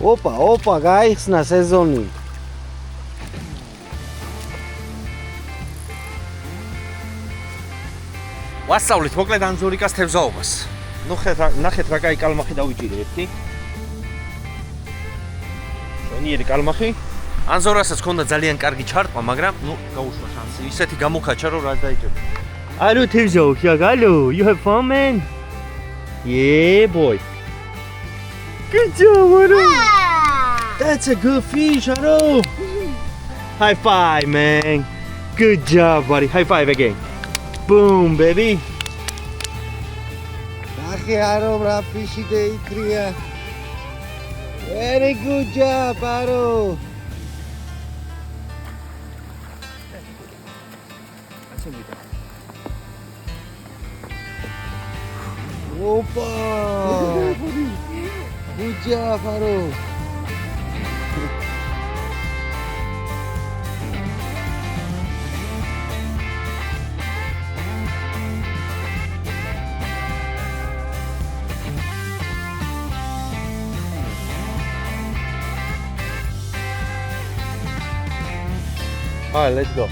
ოპა, გაიხსნა სეზონი. ვასწავლით მოკლედ ანზორიკას თევზაობას. ნახეთ რა კაი კალმახი დავიჭირე ერთი. შენიერი კალმახი. ანზორასაც ჰქონდა ძალიან კარგი ჩარტყვა, მაგრამ გაუშვა შანსი. ისეთი გამოქაჩა რომ რა დაიჭერა. Алло, თევზაო, алло, you have fun, man? Yeah, boy. Good job, Aro. That's a good fish, Aro. High five, man. Good job, buddy. High five again. Boom, baby. ნახე არო რა ფიში დაიქრია. Very good job, Aro. ოპა. Good job, Aro. All right, let's go.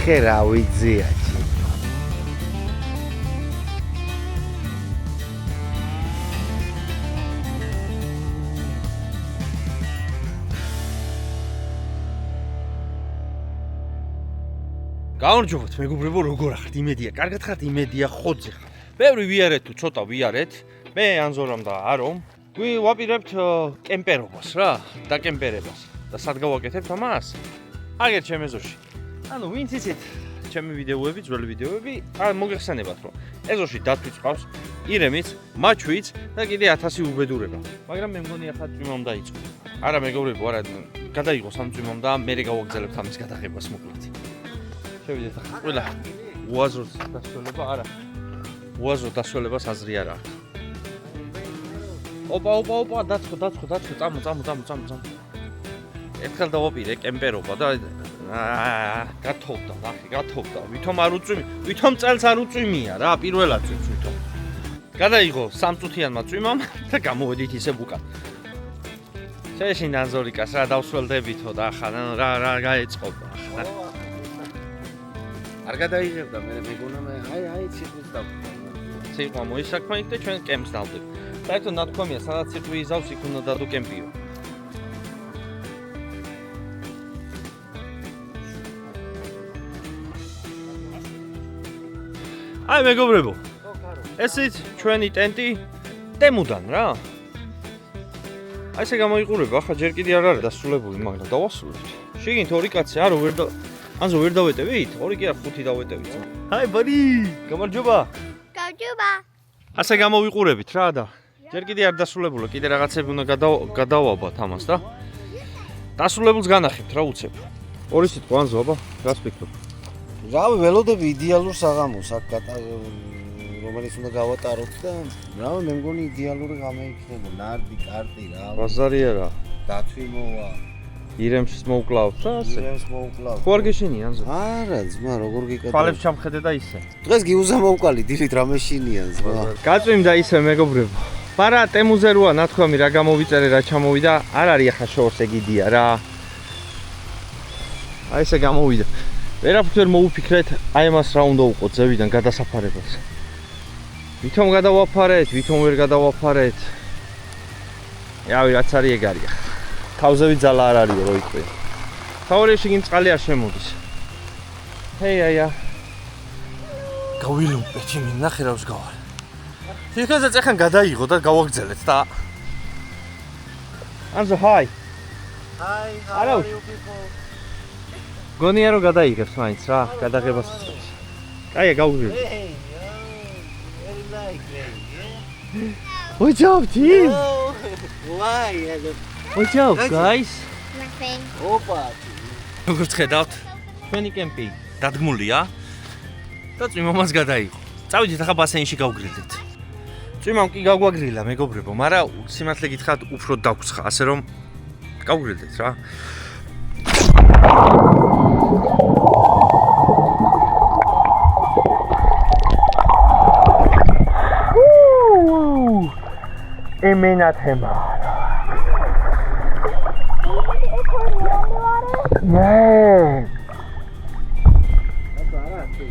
ახე რა ვიძია. გაურჯობოთ მეგობრებო, როგორ ახართ? იმედია, კარგად ხართ? იმედია, ხოძე ხარ. ბევრი ვიარეთ თუ ცოტა ვიარეთ. მე ანზორამ და არომ ვაპირებთ კემპერობას რა, დაკემპერებას. და სად გავაკეთებთ ამას? აგერ ჩემ ეზოში. ანუ ვინც იცით ჩემი ვიდეოები, ძველი ვიდეოები, მოგეხსენებათ რომ ეზოში დათვი წავს, ირემიც, მაჩვიც და კიდე 1000 უბედურება. მაგრამ მე მგონი ახლა წვიმამ დაიწყო. არა მეგობრებო, არა გადაიღოს ამ წვიმამ და მე გავაგზავნებთ ამის გადაღებას მოკლედ. შევიდეთ ახლა ყველა უაზროს დასწრება არა. უაზრო დასწრებას აზრი არა აქვს. ოპა, დაწყო, წამო. ერთხელ დავაპირე კემპერობა და გათოვდა, ნახე, გათოვდა. ვითომ არ უწვიმი, ვითომ წელს არ უწვიმია რა, პირველად წვიმს ვითომ. გადაიღო 3 წუთიანმა წვიმამ და გამოვედით ისე უკან. შეეშინდა ანზორიკას რა დავსველდებითო და ახლა რა გაეწყობა ახლა. არ გადაიღებდა მე მეგონა მე აი ციხვის დავდა. ციხვა მოისაქმნა იქ და ჩვენ კემპს დავდებ. საერთოდ ნათქვამია, სადაც ციხვი იზავს, იქ უნდა დადო კემპიო. აი მეგობრებო. ესეც ჩვენი ტენტი ტემუდან რა. აი ესე გამოიყურება, ახლა ჯერ კიდე არ არის დასრულებული, მაგრამ დავასრულებთ. შეგინთ ორი კაცი, არო ანზო ვერ დავეტევით? ორი კი არ 5 დავეტევით. Hi buddy, გამარჯობა. გამარჯობა. ასე გამოვიყურებით რა და ჯერ კიდე არ დასრულებულა, კიდე რაღაცები უნდა გადავაბათ ამას და დასრულებულს განახებთ რა უცებ. ორი სიტყვა ანზო, აბა, რას ფიქრობ? რავი, ველოდები იდეალურ საღამოს აქ რომელიც უნდა გავატაროთ და რავი, მე მგონი იდეალური ღამე იქნება. ნარდი, კარტი რა. ბაზარი არა. დათვი მოვა. ირემს მოუკლავთ რა ასე? ირემს მოუკლავთ. ხო არ გეშინია ანზო? არა, ძმა, როგორ გიკეთე? თვალებს ჩამხედე და ისე. დღეს გიუზა მოვკალი, დილით რა მეშინია, ძმა. გაწვიმდა ისე მეგობრებო. პარა ტემუზე როა ნათქვამი რა გამოვიწერე, რა ჩამოვიდა, არ არის ახლა შორს ეგიდია რა. აი ესე გამოვიდა. ვერაფრით ვერ მოუფიქრეთ, აი ამას რა უნდა უყოთ ზევიდან გადასაფარებას. ვითომ გადავაფარეთ, ვითომ ვერ გადავაფარეთ. რავი, რაც არის ეგ არის. თავზევი ძალა არ არისო რო იყვია. თავარეში გინ წყალი არ შემოდის. ჰეია. გავილუპე ჩემი, ნახე რა ვსგავარ. თითქოსაც ახან გადაიღო და გავაგზელეთ და ანზო, hi. Hi, Hello. how are you people? გონია რომ გადაიღებს მაინც რა, გადაღებას უწევს. კაია, გავუგზავნე. Hey, very nice, yeah? What's up, team? Oh, why? What's up, guys? Nothing. Opa. როგორც ხედავთ, ჩვენი კემპი დადგმულია და წვიმამაც გადაიღო. წავიდეთ ახლა ბასეინში გავგრილდეთ. წვიმამ კი გავგვაგრილა, მეგობრებო, მაგრამ სიმართლე გითხრათ, უფრო დაგვცხა, ასე რომ გავგრილდეთ რა. მენათემა. Yes.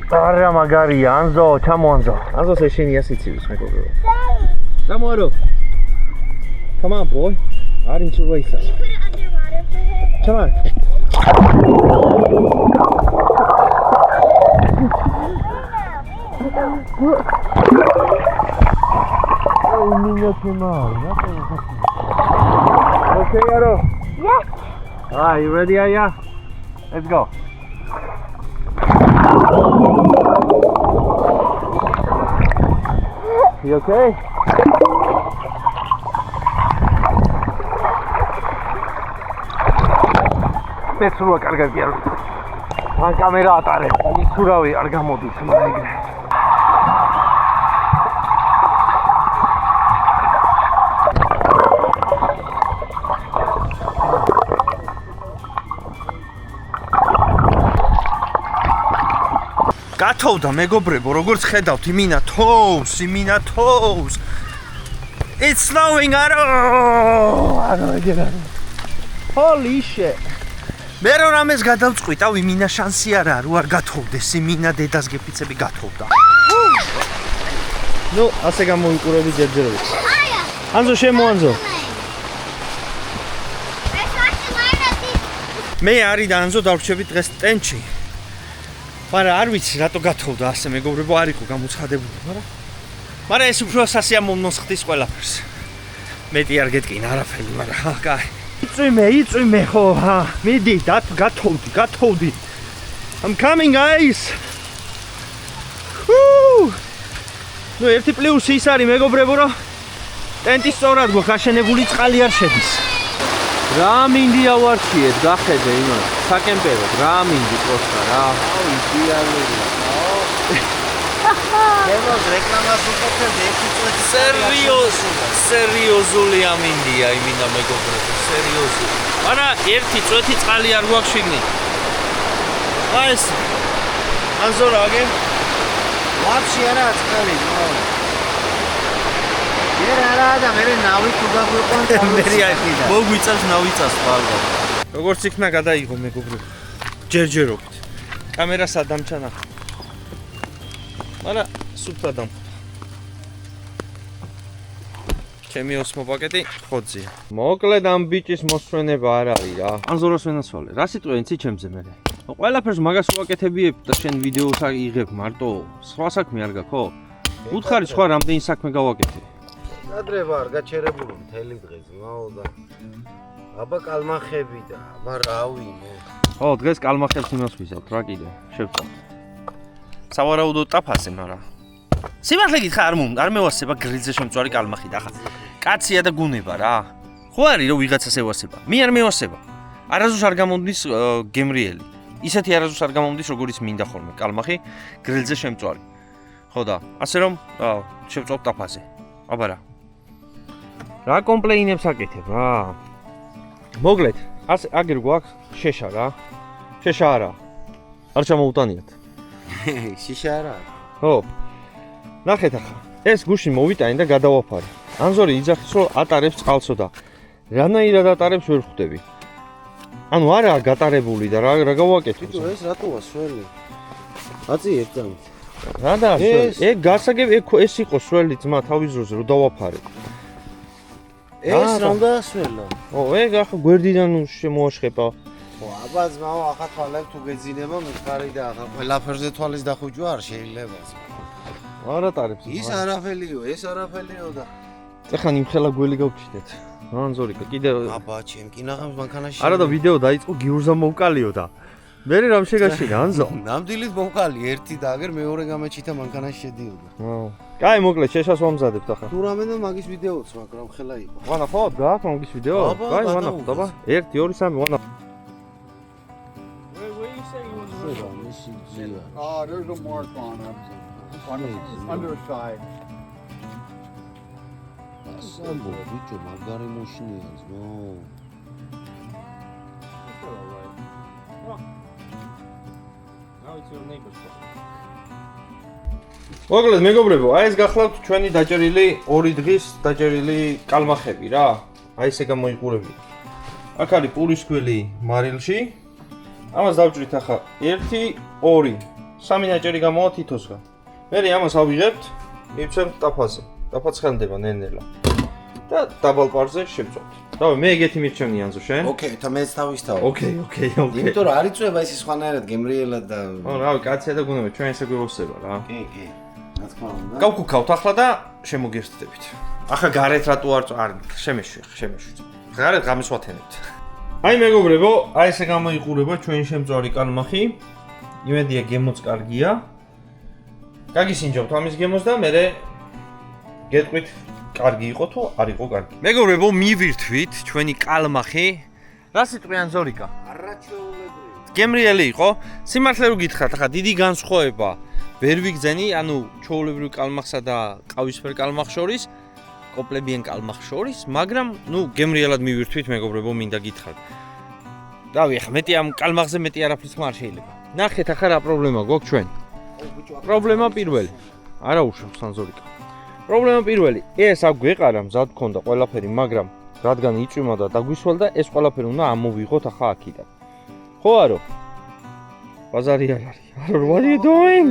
არა მაგარია, ანზო, ჩამოანზო. ანზო შეშენია სიცივის მეგობრებო. ჩამოარო. Come on, boy. Are into race. You put it underwater for him. Come on. Oh, meniathema. Okay, Aro. Yes. Alright, you ready, Aya? Let's go. You okay? Petsruva კარგად კი არ ვიცი. მან კამერა ატარებ. ისურავი არ გამოდის მაგ. გათოვდა მეგობრებო, როგორც ხედავთ, იმინა თოუს. It's snowing, არა ეგერა. Holy shit. მე რომ ამეს გადავწყვიტა, იმინა შანსი არ არის, არ გათოვდეს, იმინა დედას გეფიცები გათოვდა. ნუ, ასე გამოიყურები ჯერჯერობით. ანზო შემოანზო. მე არის და ანზო დავრჩები დღეს ტენჩი. მაგრამ არ ვიცი რატო გათოვდა ასე მეგობრებო, არ იყო გამოცხადებული, მაგრამ ეს უფრო სასიამოვნოს ხდის ყველაფერს. მეტი არ გეტკინა არაფერი, მაგრამ კაი. იწვიმე ხო, მიდი, გათოვდი. I'm coming, guys. ნუ ერთი პლუსი ის არის მეგობრებო, რომ ტენტი სწორად მოხაშენებული წყალი არ შედის. რა მინდია ვარჩიეთ, გახედე იმას, საკემპეროდ, რა მინდი პროსტა რა. აუ, იდეალურია. დემოს რეკლამას უყურებ ერთი წუთი. სერიოზული ამინდია იმინა მეგობრებო, სერიოზული. მაგრამ ერთი წუთი წყალი არ გვაქვს შიგნით. აი ეს ანზო რაგე? ვაფშე არა წყალი, ნო. ერა და მე ნავი თუ გაგვიყვან მოგვიწევს ნავიწას ხვალ. როგორც იქნა გადაიღო მეგობრებო. ჯერჯერობით. კამერას ადამჩანა. მაგრამ სუფთა დამ. ჩემი ოსმო პაკეტი ხოძია. მოკლედ ამ ბიჭის მოსვენება არ არის რა. ანზორას ვენასვალე. რა სიტყვა იცი ჩემზე მე? ყველაფერს მაგას ვაკეთებიებ და შენ ვიდეოს აიღებ მარტო. სხვა საქმე არ გაქვს ხო? უთხარი სხვა რამდენი საქმე გავაკეთე. ადრე ვარ გაჩერებული მთელი დღე ძმაო და აბა კალმახები და აბა რავი მე. ხო, დღეს კალმახებს იმას ვიზავთ რა კიდე, შევწავთ. სავარაუდო ტაფაზე, მაგრამ სიმართლე გითხრა არ მევასება გრილზე შემწვარი კალმახი და ახლა კაცია და გუნება რა. ხო არის რომ ვიღაცას ევასება. მე არ მევასება. არასდროს არ გამომდის გემრიელი. ისეთი არასდროს არ გამომდის როგორიც მინდა ხოლმე კალმახი გრილზე შემწვარი. ხო და ასე რომ შევწავთ ტაფაზე. აბა რა. რა კომპლეინებს აკეთებ რა. მოგლეთ, აგერ გვაქვს შეშა რა. შეშა არა. არ ჩამოუტანიათ. შიშა არა. ხო. ნახეთ ახლა. ეს გუში მოვიტანი და გადავაფარე. ანზორი იძახის რომ ატარებს წყალსო და რანაირად ატარებს ვერ ხვდები. ანუ არაა გატარებული და რა გავაკეთე? თვითონ ეს რატოა სველი? აწი ერთამით. რა და ეგ გასაგებ ეს იყო სველი ძმა თავის დროზე რომ დავაფარე. ეს რა უნდა სველა? ო, ეგ ახლა გვერდიდან შემოაშხება. ხო, აბა ძმაო, ახლა თვალებს თუ გეძინება მიხარი და ახლა ყველაფერზე თვალის დახუჯვა არ შეიძლება. არ ატარებს. ის არაფელიო, ეს არაფელიო და ეხლა იმხელა გველი გავჩიდეთ. ანზორიკა კიდე აბა ჩემ კინაღამს მანქანაში. არა და ვიდეო დაიწყო გიურზა მოვკალიო და მე რამ შეგაშინა ანზო. ნამდვილად მოვკალი ერთი და აგერ მეორე გამეჩითა მანქანაში შედიოდა. კაი, მოკლედ შეშას ვამზადებთ ახლა. თუ რამენა მაგის ვიდეოც მაგრამ ხელა იყო. ვანახავთ გააქვს მაგის ვიდეო? კაი, ვანახავთ, აბა. 1 2 3 ვანახავთ. There's a mark on the underside. სამბო ბიჭო მაგარი მოშინია ზმო. Now it's your neighbor's მოგლედ მეგობრებო, აი ეს გახლავთ ჩვენი დაჭერილი 2 დღის დაჭერილი კალმახები რა. აი ესე გამოიყურები. აქ არის პურის გველი მარილში. ამას დავჭრით ახლა 1, 2, 3 ნაჭერი გამოვა თითოსგან. მე ამას ავიღებთ, მივცემთ ტაფაზე. ტაფაც ხანდება ნენელა. და დაბალ პარზე შევწოთ. რავი, მე ეგეთი მირჩევნი ანზო შენ? ოკეი, და მეც თავისთავად. ოკეი. იმიტომ რომ არ იწובה ის სხვანაირად გემრიელად და რავი, კაცია და გუნდები, ჩვენ ესე გვევოსება რა. კი. რა თქმა უნდა. გავქუქავთ ახლა და შემოგერთდებით. ახლა გარეთ რატო არ შემეშვი. გარეთ ღამეს ვათენებთ. აი მეგობრებო, აი ესე გამოიყურება ჩვენი შემწვარი კალმახი. იმედია გემოც კარგია. გაგისინჯობთ ამის გემოს და მე გეტყვით კარგი იყო თუ არ იყო კარგი. მეგობრებო, მივირთვით ჩვენი კალმახი. რა სიტყვიან ზორიკა? არაჩვეულებრივი. გემრიელი იყო. სიმართლე რო გითხრათ, ახლა დიდი განსხვავება ვერ ვიგზენი, ანუ ჩვეულებრივ კალმახსა და ყავისფერ კალმახს შორის, კოპლებიან კალმახს შორის, მაგრამ ნუ გემრიელად მივირთვით, მეგობრებო, მინდა გითხრათ. რავი, ახლა მეტი ამ კალმახზე მეტი არაფრის ხმა არ შეიძლება. ნახეთ ახლა რა პრობლემა გვაქვს ჩვენ. პრობლემა პირველი. არა უშავს ანზორიკა. პრობლემა პირველი. ეს აქ გვეყარა, მზად გქონდა ყველაფერი, მაგრამ რადგან იწვიმა და დაგვისვალ და ეს ყველაფერი უნდა ამოვიღოთ ახლა აქიდან. ხო არო? ბაზარი არ არის. არო, what are you doing?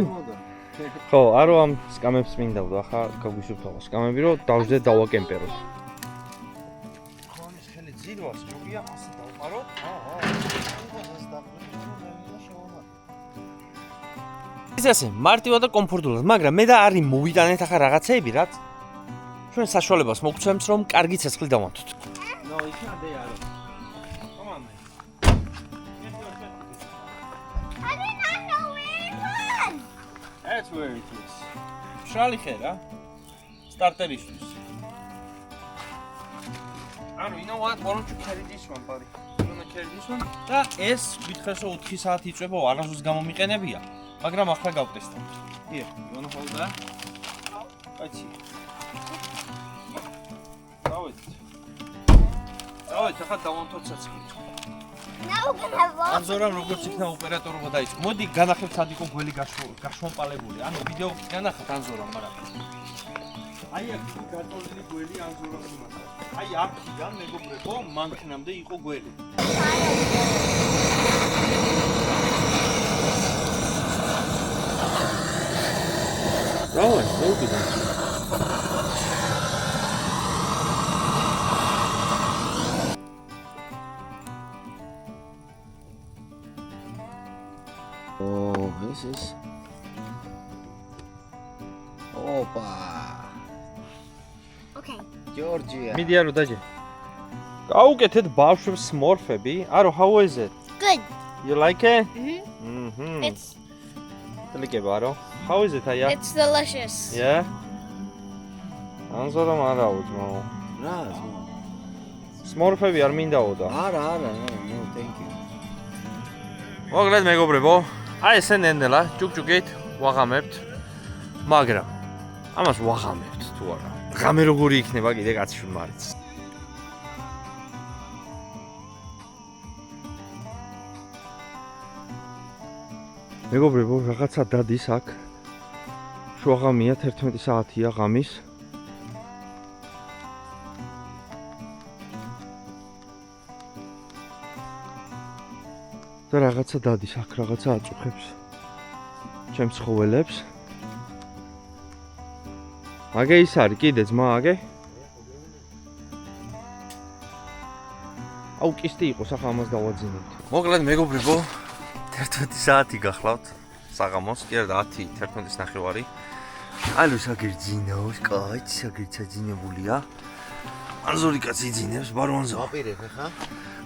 ხო, არო ამ სკამებს მინდა და ახლა გაგვისურთავო სკამები, რომ დავждეთ დავაკემპეროთ. ხო, ეს ხელი ძირვას, ჯობია ასე დავყაროთ. ის ასე მარტივად და კომფორტულად, მაგრამ მე და არი მოვიტანეთ ახლა რაღაცეები, რაც ჩვენ საშუალებას მოგცემს, რომ კარგი ცეცხლი დავანთოთ. No, it's not there. Come on, man. I did not know where it was. That's where it is. შალი ხერა. სტარტერისთვის. ანუ, you know what? Why don't you carry this one, buddy? You wanna carry this one? და ეს გითხეს რომ 4 საათი იწვება, არასდროს გამომიყენებია. მაგრამ ახლა გავტესტავ. Here, you wanna hold that? კაცი. დავით, ახლა დავანთოთ ცეცხლი. Now we're gonna have lots. ანზორამ როგორც იქნა ოპერატორობა დაიწყო. მოდი განახებთ სად იყო გველი გაშმოპალებული. ანუ ვიდეო განახეთ ანზორამ, მაგრამ აი აქ გატოლილი გველი ანზორამ იმასაც. აი აქიდან მეგობრებო, მანქნამდე იყო გველი. რავი, მოვიდა. This is. Opa. Okay. Georgia. მიდია რო დაჯე. გაუკეთეთ ბავშვებს სმორფები. არო, how is it? Good. You like it? Mhm. It's ლიკება არო. How is it, Aya? it's delicious. Yeah. ანზორამ არაო ძმაო. რა? სმორფები არ მინდაო და. არა, no, thank you. მოგლედ მეგობრებო, აი ესე ნენელა, ჭუკჭუკით ვაღამებთ. მაგრამ ამას ვაღამებთ თუ არა. ღამე როგორი იქნება კიდე კაცში მარიც. მეგობრებო, რაღაცა დადის აქ. შუაღამია 11 საათია ღამის. და რაღაცა დადის აქ, რაღაცა აწუხებს ჩემს ცხოველებს. აგე ის არის კიდე ძმა, აგე? აუ კისტი იყოს, ახლა ამას დავაძინებთ. მოკლედ მეგობრებო, 11 საათი გახლავთ საღამოს, კი არა 10, 11-ის ნახევარი. ალო საგერძინავს, კაი, საგერძაძინებულია. ანზორიკაც იძინებს, ბარონზო. ვაპირებ ხა?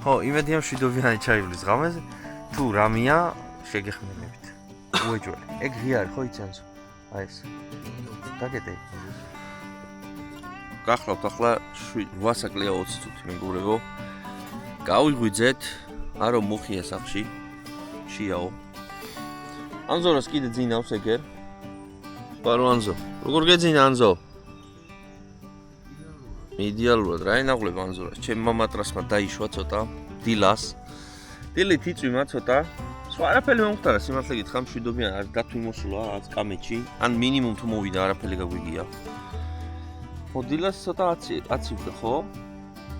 ხო, იმედია მშვიდობიანი ჩაივლის ღამეს. თუ რამია შეგეხმებებით. უეჯველი. ეგ ღია არის, ხო იცანსო? აი ეს. დაგეტე. გახლავთ ახლა 8 საკლია 20 წუთი, მეგობრებო. გავიღვიძეთ, არო მუხია სახში. შიაო. ანზორას კიდე ძინავს ეგერ. ბარო ანზო. როგორ გეძინა ანზო? იდეალურად, რა ენაღლება ანზორას. ჩემ მამატრასმა დაიშვა ცოტა დილას. დილით იწვიმა ცოტა, სხვა არაფერი მომხდარა, სიმართლე გითხრა, მშვიდობიან არ დათვიმოსულა რაც კამეჩი, ან მინიმუმ თუ მოვიდა არაფერი გაგვიგია. ხო, დილას ცოტა აცივდა, ხო?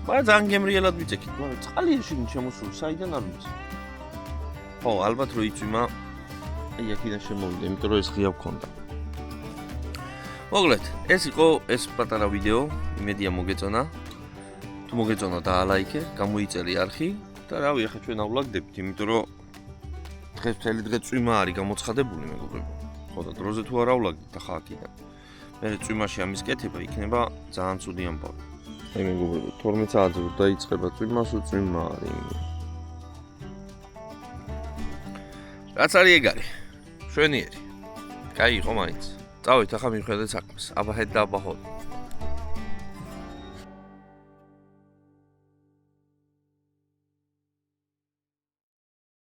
მაგრამ ძალიან გემრიელად ვიწექით, მაგრამ წყალი შიგნით შემოსული, საიდან არ ვიცი. ხო, ალბათ რო იწვიმა, აი აქედან შემოვიდა, იმიტომ რომ ეს ღია ვქონდა. მოგლეთ, ეს იყო ეს პატარა ვიდეო, იმედია მოგეწონა. თუ მოგეწონა დაალაიქე, გამოიწერე არხი და რავი, ახლა ჩვენ ავლაგდებით, იმიტომ რომ დღეს მთელი დღე წვიმა არის გამოცხადებული მეგობრებო. ხო და დროზე თუ არ ავლაგდით ახლა აქედან. მე წვიმაში ამის კეთება იქნება ძალიან ცუდი ამბავი. აი მეგობრებო, 12 საათზე რომ დაიწყება წვიმა, სულ წვიმა არის. რაც არის ეგ არის. შვენიერი. კაი იყო მაინც. წავით ახლა მივხედეთ საქმეს. აბა ჰედ და აბა ჰოდ.